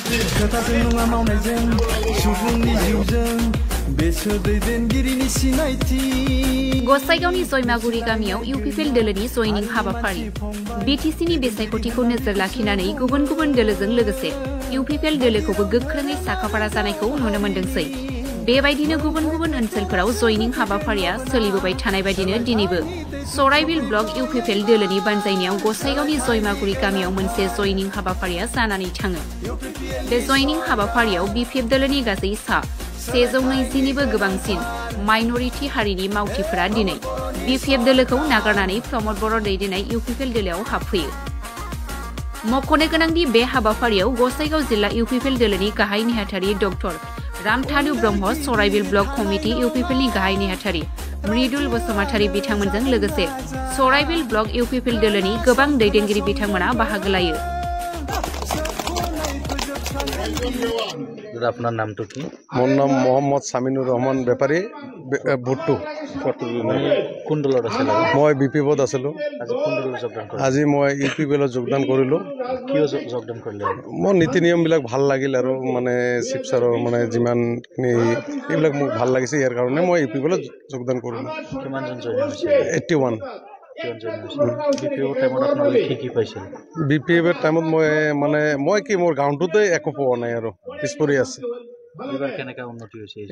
खोथाजों नङा मावनायजों सुबुंनि जिउजों बेसोर दैदेनगिरिनि सिनायथि गसाइगावनि जयमागुरि गामियाव इउपिपिएल दोलोनि जयनिं हाबाफारि बिटिसिनि बिसायख'थिखौ नोजोर लाखिनानै गुबुन गुबुन दोलोजों लोगोसे इउपिपिएल दोलोखौबो गोख्रोङै साखाफारा जानायखौ नुनो मोनदोंसै। बेबायदिनो गुबुन गुबुन ओनसोलफोराव जयनिं हाबाफारिया सोलिबोबाय थानाय बायदिनो दिनैबो सराइबिल ब्लक इउपिपिएल दोलोनि बानजायनायाव गसाइगावनि जयमागुरि गामियाव मोनसे जयनिं हाबाफारिया जानानै थाङो। बे जयनिं हाबाफारियाव बिपिएफ दोलोनि गासै सा 120निबो गोबांसिन माइनरिटी हारिनि मावथिफोरा दिनै बिपिएफ दोलोखौ नागारनानै प्रमद बर' दैदेननाय इउपिपिएल दोलोआव हाबफैयो। मख'नो गोनांदि बे हाबाफारियाव गसाइगाव जिल्ला इउपिपिएल दोलोनि गाहाय नेहाथारि डक्टर रामथानु ब्रह्म, सराइबिल ब्लक कमिटि इउपिपिएलनि गाहाय नेहाथारि मृदुल बसुमतारी बिथांमोनजों लोगोसे सराइबिल ब्लक इउपिपिएल दोलोनि गोबां दैदेनगिरि बिथांमोना बाहागो लायो। আপনার নামটো কি? মোর নাম মোহাম্মদ সামিনুর রহমান বেপাৰী ভুট্টু। কোন দলত আছিল? মই বিপিএফত আছিলোঁ। আজি কোন দলত যোগদান কৰিলে? আজি মই ইউপিপিএলত যোগদান কৰিলোঁ। কিয় যোগদান কৰিলে? মোৰ নীতি নিয়মবিলাক ভাল লাগিল আৰু মানে চিফ ছাৰৰ মানে যিমানখিনি এইবিলাক মোক ভাল লাগিছে, ইয়াৰ কাৰণে মই ইউপিপিএলত যোগদান কৰিলোঁ। কিমানজন জইন হৈছিল? 81। বিপিএফৰ টাইমত মই কি মোৰ গাঁৱটোতে একো পোৱা নাই আৰু পিছ পৰি আছে।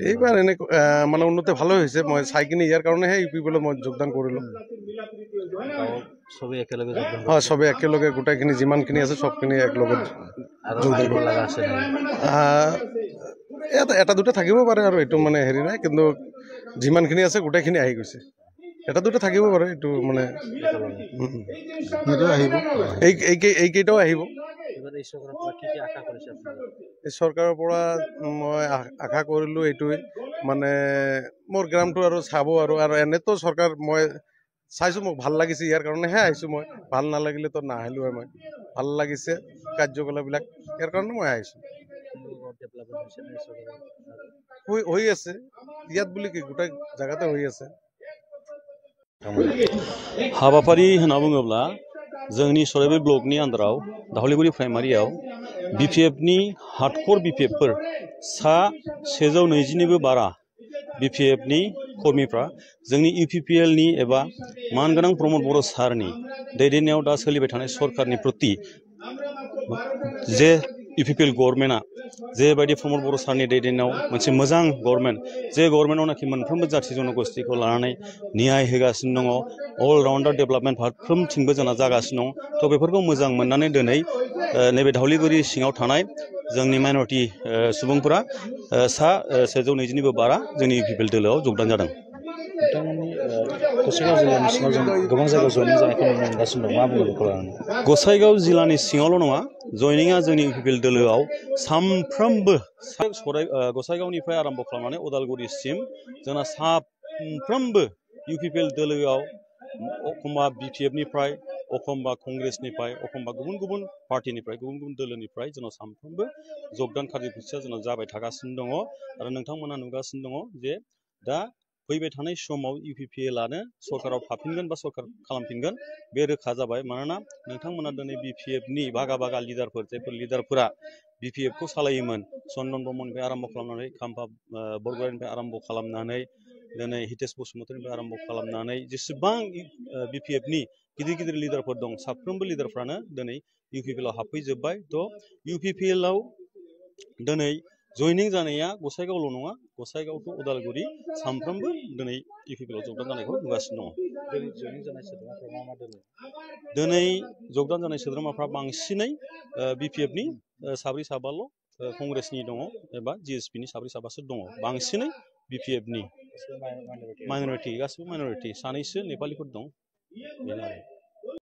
এইবাৰ এনে মানে উন্নতি ভালেই হৈছে। মই চাই কিনে ইয়াৰ কাৰণেহে ইউপিপিএলত মই যোগদান কৰিলোঁ। হয়, চবেই একেলগে গোটেইখিনি যিমানখিনি আছে চবখিনি একেলগে যোগদান কৰিব লগা আছে। এটা দুটা থাকিব পাৰে আৰু এইটো মানে হেৰি নাই, কিন্তু যিমানখিনি আছে গোটেইখিনি আহি গৈছে। এটা দুটা থাকিব পাৰে, এইটো মানে এইকেইটাও আহিব। এই চৰকাৰৰ পৰা মই আশা কৰিলোঁ এইটোৱে, মানে মোৰ গ্ৰামটো আৰু চাব আৰু এনেতো চৰকাৰ মই চাইছোঁ, মোক ভাল লাগিছে, ইয়াৰ কাৰণেহে আহিছোঁ। মই ভাল নালাগিলেতো নাহিলোঁ হয়। মই ভাল লাগিছে কাৰ্যকলাপবিলাক, ইয়াৰ কাৰণে মই আহিছোঁ। হৈ আছে ইয়াত বুলি কি, গোটেই জেগাতে হৈ আছে। हाबाफारि होनना बुङोब्ला जोंनि सराइबिल ब्लकनि आन्दाराव दावलिगुरि प्राइमारियाव बिपिएफनि हार्डकर बिपिएफफोर सा 120निबो बारा बिपिएफनि कर्मिफ्रा जोंनि इउपिपिएलनि एबा मानगोनां प्रमद बर' सारनि दैदेननायाव दा सोलिबाय थानाय सरकारनि प्रति जे इउपिपिएल गभर्नमेन्टआ जेबायदि प्रमद बर' सारनि दैदेननायाव मोनसे मोजां गभर्नमेन्ट, जे गभर्नमेन्टआवनाखि मोनफ्रोमबो जाथि जनगोष्ठीखौ लानानै न्याय होगासिनो दङ, अलराउन्डार डेभेलपमेन्ट फारफ्रोमथिंबो जोंना जागासिनो दं। थ' बेफोरखौ मोजां मोननानै दिनै नैबे दावलिगुरि सिङाव थानाय जोंनि माइनरिटी सुबुंफोरा सा 120निबो बारा जोंनि इउपिपिएल दोलोआव जोगदान जादों। गसाइगाव जिल्लानि सिङावल' नङा, जयनिंआ जोंनि इउपिपिएल दोलोआव सामफ्रोमबो गसाइगावनिफ्राय आरम्भ खालामनानै उदालगुरिसिम जोंना साफ्रोमबो इउपिपिएल दोलोआव एखमबा बिपिएफनिफ्राय, एखमबा कंग्रेसनिफ्राय, एखमबा गुबुन गुबुन पार्टिनिफ्राय, गुबुन गुबुन दोलोनिफ्राय जोंनाव सामफ्रोमबो जोगदान कार्यसुचिया जोंनाव जाबाय थागासिनो दङ। आरो नोंथांमोना नुगासिनो दङ जे दा फैबाय थानाय समाव इउपिपिएलआनो सरकाराव थाफिनगोन बा सरकार खालामफिनगोन, बे रोखा जाबाय। मानोना नोंथांमोना दिनै बिपिएफनि बागा बागा लिडारफोर, जायफोर लिडारफोरा बिपिएफखौ सालायोमोन, चन्दन ब्रह्मनिफ्राय आरम्भ खालामनानै खाम्फा बरगयारिनिफ्राय आरम्भ खालामनानै दिनै हितेश बसुमतारीनिफ्राय आरम्भ खालामनानै जेसेबां बिपिएफनि गिदिर गिदिर लिडारफोर दं, साफ्रोमबो लिडारफ्रानो दिनै इउपिपिएलआव हाबफैजोब्बाय। थ' इउपिपिएलआव दिनै जयनिं जानाया गसाइगावल' नङा, गसाइगाव टु उदालगुरि सामफ्रोमबो दिनै इउपिपिएलआव जोगदान जानायखौ नुगासिनो दङ। दिनै जोगदान जानाय सोद्रोमाफ्रा बांसिनै बिपिएफनि साब्रै साबाल', कंग्रेसनि दङ एबा जिएसपिनि साब्रै साबासो दङ। बांसिनै बिपिएफनि माइनरिटी, गासिबो माइनरिटी, सानैसो नेपालिफोर दं।